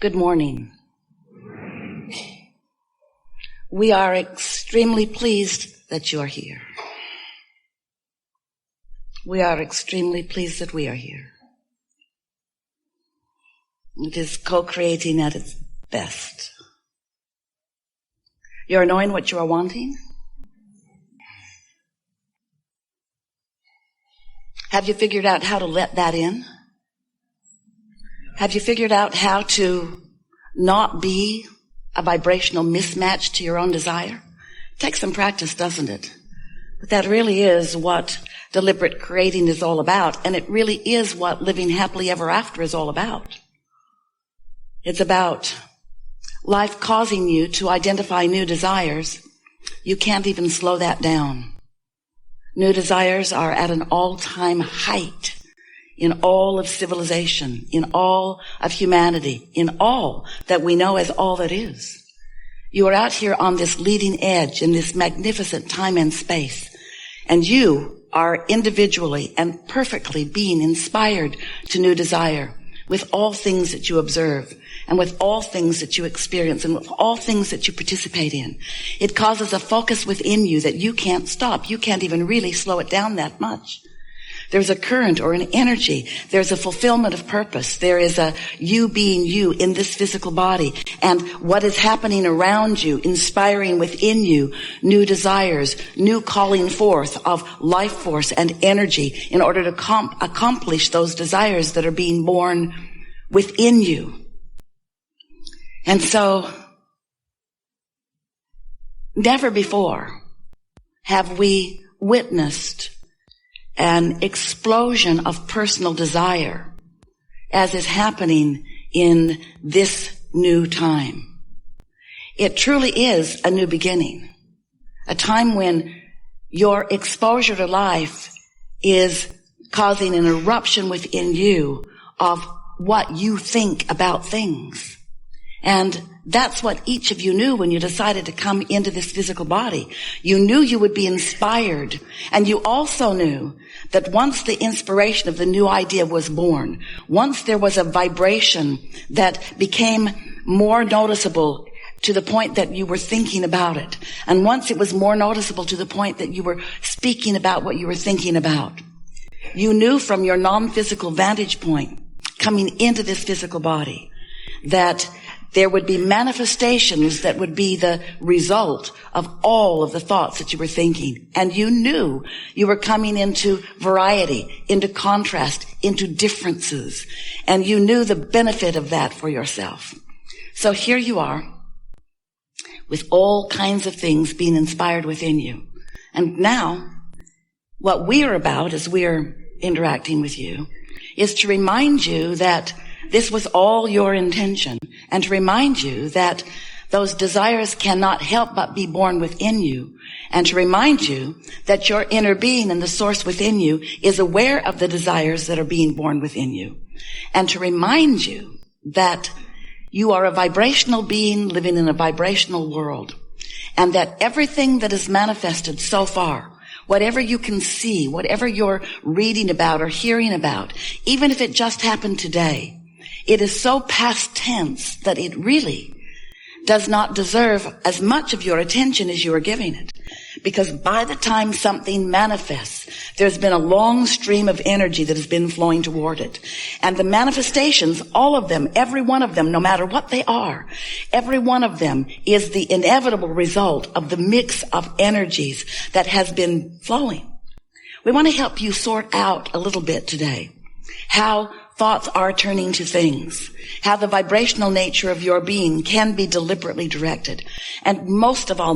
Good morning. We are extremely pleased that you are here. We are extremely pleased that we are here. It is co-creating at its best. You are knowing what you are wanting? Have you figured out how to let that in? Have you figured out how to not be a vibrational mismatch to your own desire? It takes some practice, doesn't it? But that really is what deliberate creating is all about, and it really is what living happily ever after is all about. It's about life causing you to identify new desires. You can't even slow that down. New desires are at an all-time height in all of civilization, in all of humanity, in all that we know as all that is. You are out here on this leading edge in this magnificent time and space, and you are individually and perfectly being inspired to new desire with all things that you observe and with all things that you experience and with all things that you participate in. It causes a focus within you that you can't stop. You can't even really slow it down that much. There's a current or an energy. There's a fulfillment of purpose. There is a you being you in this physical body. And what is happening around you, inspiring within you new desires, new calling forth of life force and energy in order to accomplish those desires that are being born within you. And so, never before have we witnessed an explosion of personal desire as is happening in this new time. It truly is a new beginning, a time when your exposure to life is causing an eruption within you of what you think about things. And that's what each of you knew when you decided to come into this physical body. You knew you would be inspired. And you also knew that once the inspiration of the new idea was born, once there was a vibration that became more noticeable to the point that you were thinking about it, and once it was more noticeable to the point that you were speaking about what you were thinking about, you knew from your non-physical vantage point coming into this physical body that there would be manifestations that would be the result of all of the thoughts that you were thinking. And you knew you were coming into variety, into contrast, into differences. And you knew the benefit of that for yourself. So here you are with all kinds of things being inspired within you. And now what we are about as we are interacting with you is to remind you that this was all your intention, and to remind you that those desires cannot help but be born within you, and to remind you that your inner being and the source within you is aware of the desires that are being born within you, and to remind you that you are a vibrational being living in a vibrational world, and that everything that is manifested so far, whatever you can see, whatever you're reading about or hearing about, even if it just happened today, it is so past tense that it really does not deserve as much of your attention as you are giving it. Because by the time something manifests, there's been a long stream of energy that has been flowing toward it. And the manifestations, all of them, every one of them, no matter what they are, every one of them is the inevitable result of the mix of energies that has been flowing. We want to help you sort out a little bit today how thoughts are turning to things, how the vibrational nature of your being can be deliberately directed. And most of all,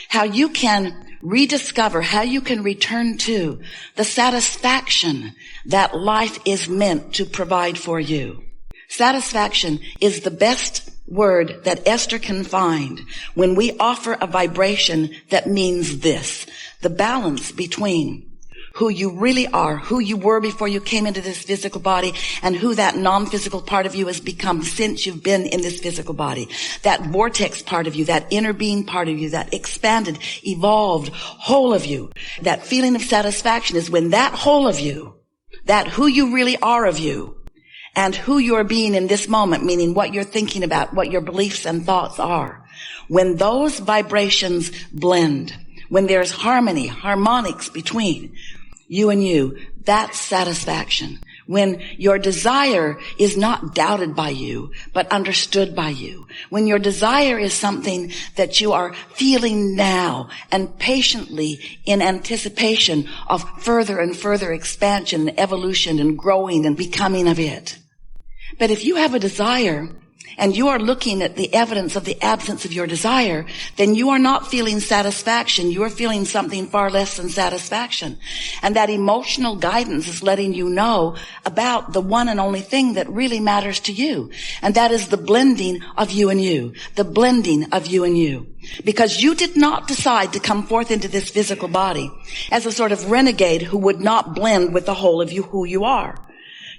how you can rediscover, how you can return to the satisfaction that life is meant to provide for you. Satisfaction is the best word that Esther can find when we offer a vibration that means this: the balance between who you really are, who you were before you came into this physical body, and who that non-physical part of you has become since you've been in this physical body. That vortex part of you, that inner being part of you, that expanded, evolved whole of you. That feeling of satisfaction is when that whole of you that who you really are of you and who you're being in this moment, meaning what you're thinking about, what your beliefs and thoughts are, when those vibrations blend, when there's harmony, harmonics between you and you, that's satisfaction. When your desire is not doubted by you, but understood by you. When your desire is something that you are feeling now and patiently in anticipation of further and further expansion and evolution and growing and becoming of it. But if you have a desire and you are looking at the evidence of the absence of your desire, then you are not feeling satisfaction. You are feeling something far less than satisfaction. And that emotional guidance is letting you know about the one and only thing that really matters to you. And that is the blending of you and you. The blending of you and you. Because you did not decide to come forth into this physical body as a sort of renegade who would not blend with the whole of you, who you are.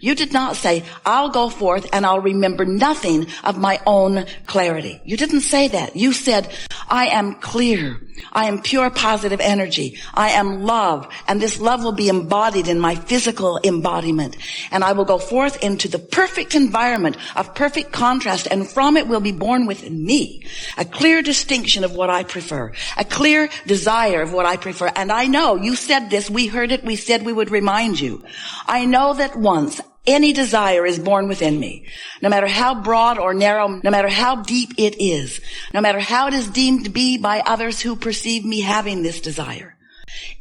You did not say, I'll go forth and I'll remember nothing of my own clarity. You didn't say that. You said, I am clear. I am pure positive energy. I am love. And this love will be embodied in my physical embodiment. And I will go forth into the perfect environment of perfect contrast. And from it will be born within me a clear distinction of what I prefer, a clear desire of what I prefer. And I know you said this. We heard it. We said we would remind you. I know that once any desire is born within me, no matter how broad or narrow, no matter how deep it is, no matter how it is deemed to be by others who perceive me having this desire.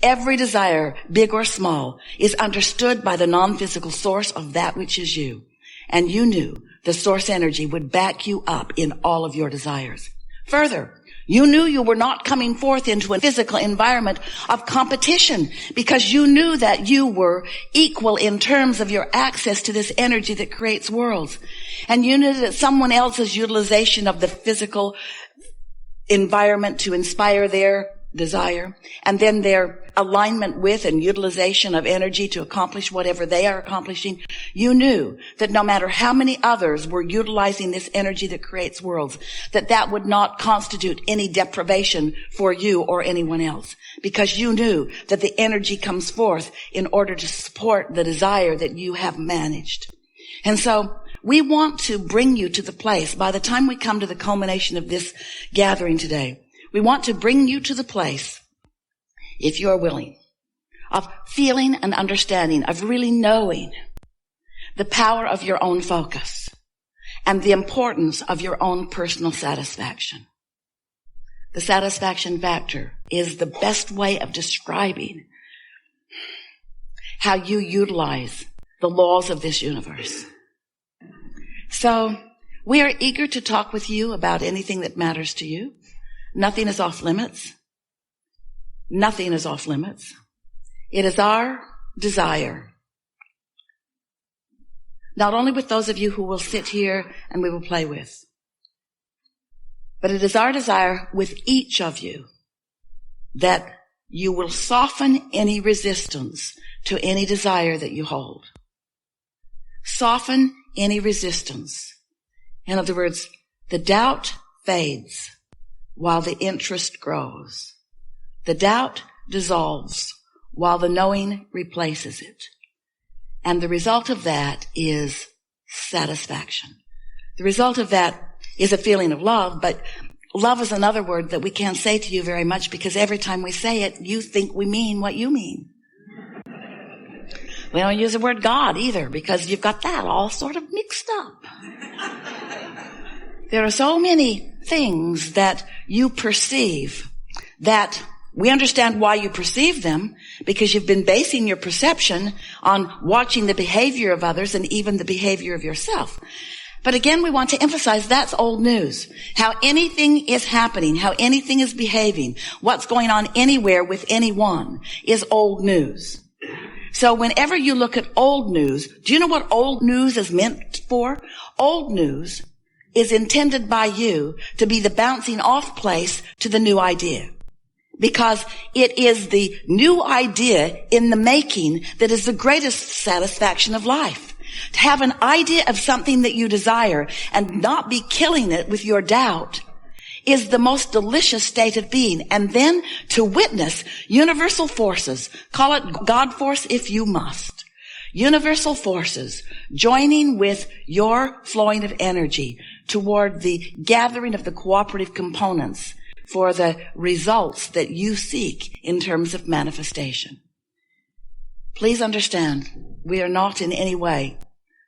Every desire, big or small, is understood by the non-physical source of that which is you. And you knew the source energy would back you up in all of your desires. Further, you knew you were not coming forth into a physical environment of competition because you knew that you were equal in terms of your access to this energy that creates worlds. And you knew that someone else's utilization of the physical environment to inspire their desire and then their alignment with and utilization of energy to accomplish whatever they are accomplishing, you knew that no matter how many others were utilizing this energy that creates worlds, that would not constitute any deprivation for you or anyone else, because you knew that the energy comes forth in order to support the desire that you have managed. And so we want to bring you to the place, by the time we come to the culmination of this gathering today, we want to bring you to the place, if you are willing, of feeling and understanding, of really knowing the power of your own focus and the importance of your own personal satisfaction. The satisfaction factor is the best way of describing how you utilize the laws of this universe. So we are eager to talk with you about anything that matters to you. Nothing is off limits. Nothing is off limits. It is our desire, not only with those of you who will sit here and we will play with, but it is our desire with each of you that you will soften any resistance to any desire that you hold. Soften any resistance. In other words, the doubt fades while the interest grows. The doubt dissolves while the knowing replaces it. And the result of that is satisfaction. The result of that is a feeling of love, but love is another word that we can't say to you very much because every time we say it, you think we mean what you mean. We don't use the word God either because you've got that all sort of mixed up. There are so many things that you perceive that we understand why you perceive them because you've been basing your perception on watching the behavior of others and even the behavior of yourself. But again, we want to emphasize that's old news. How anything is happening, how anything is behaving, what's going on anywhere with anyone is old news. So whenever you look at old news, do you know what old news is meant for? Old news is intended by you to be the bouncing off place to the new idea. Because it is the new idea in the making that is the greatest satisfaction of life. To have an idea of something that you desire and not be killing it with your doubt is the most delicious state of being. And then to witness universal forces, call it God force if you must. Universal forces joining with your flowing of energy toward the gathering of the cooperative components for the results that you seek in terms of manifestation. Please understand, we are not in any way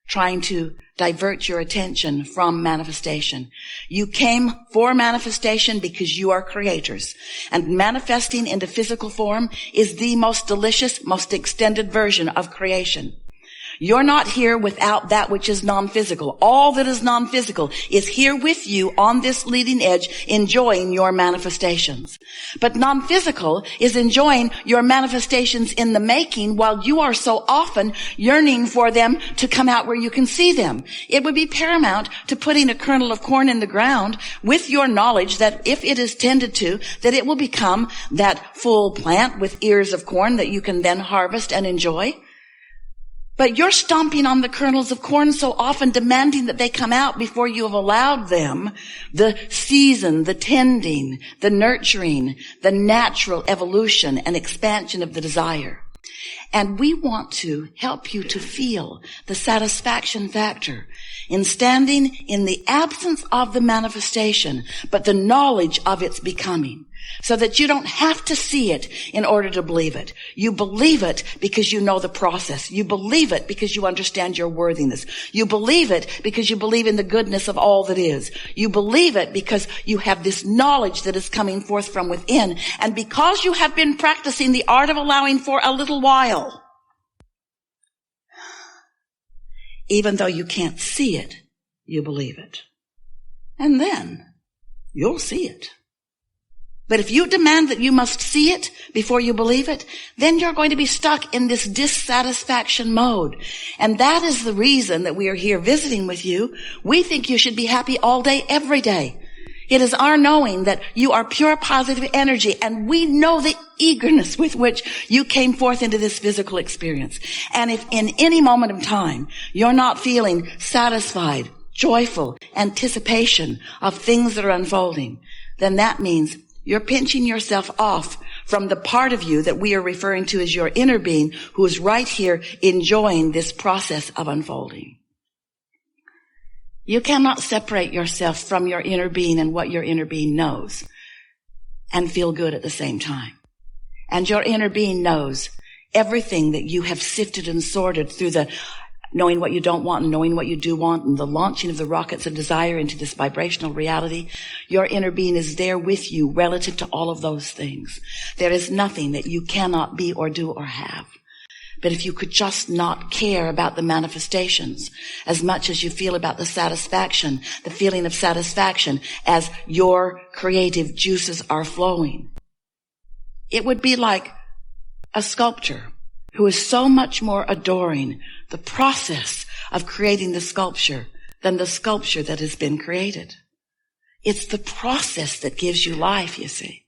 trying to divert your attention from manifestation. You came for manifestation because you are creators. And manifesting into physical form is the most delicious, most extended version of creation. You're not here without that which is non-physical. All that is non-physical is here with you on this leading edge, enjoying your manifestations. But non-physical is enjoying your manifestations in the making, while you are so often yearning for them to come out where you can see them. It would be paramount to putting a kernel of corn in the ground with your knowledge that if it is tended to, that it will become that full plant with ears of corn that you can then harvest and enjoy. But you're stomping on the kernels of corn so often, demanding that they come out before you have allowed them the season, the tending, the nurturing, the natural evolution and expansion of the desire. And we want to help you to feel the satisfaction factor in standing in the absence of the manifestation, but the knowledge of its becoming, so that you don't have to see it in order to believe it. You believe it because you know the process. You believe it because you understand your worthiness. You believe it because you believe in the goodness of all that is. You believe it because you have this knowledge that is coming forth from within, and because you have been practicing the art of allowing for a little while. Even though you can't see it, you believe it. And then you'll see it. But if you demand that you must see it before you believe it, then you're going to be stuck in this dissatisfaction mode. And that is the reason that we are here visiting with you. We think you should be happy all day, every day. It is our knowing that you are pure positive energy, and we know the eagerness with which you came forth into this physical experience. And if in any moment of time you're not feeling satisfied, joyful anticipation of things that are unfolding, then that means you're pinching yourself off from the part of you that we are referring to as your inner being, who is right here enjoying this process of unfolding. You cannot separate yourself from your inner being and what your inner being knows and feel good at the same time. And your inner being knows everything that you have sifted and sorted through the knowing what you don't want and knowing what you do want, and the launching of the rockets of desire into this vibrational reality. Your inner being is there with you relative to all of those things. There is nothing that you cannot be or do or have. But if you could just not care about the manifestations as much as you feel about the satisfaction, the feeling of satisfaction as your creative juices are flowing, it would be like a sculptor who is so much more adoring the process of creating the sculpture than the sculpture that has been created. It's the process that gives you life, you see.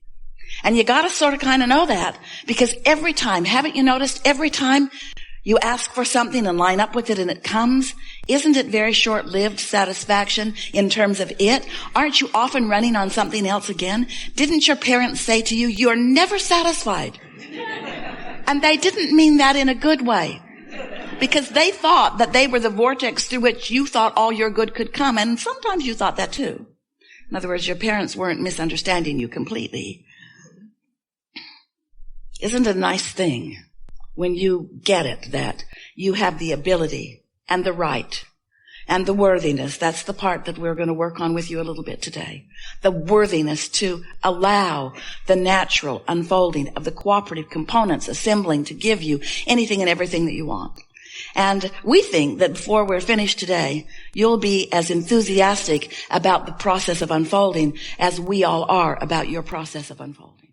And you gotta sort of kind of know that, because every time, haven't you noticed, every time you ask for something and line up with it and it comes, isn't it very short-lived satisfaction in terms of it? Aren't you often running on something else again? Didn't your parents say to you, you're never satisfied? And they didn't mean that in a good way, because they thought that they were the vortex through which you thought all your good could come. And sometimes you thought that too. In other words, your parents weren't misunderstanding you completely. Isn't it a nice thing when you get it that you have the ability and the right and the worthiness? That's the part that we're going to work on with you a little bit today. The worthiness to allow the natural unfolding of the cooperative components assembling to give you anything and everything that you want. And we think that before we're finished today, you'll be as enthusiastic about the process of unfolding as we all are about your process of unfolding.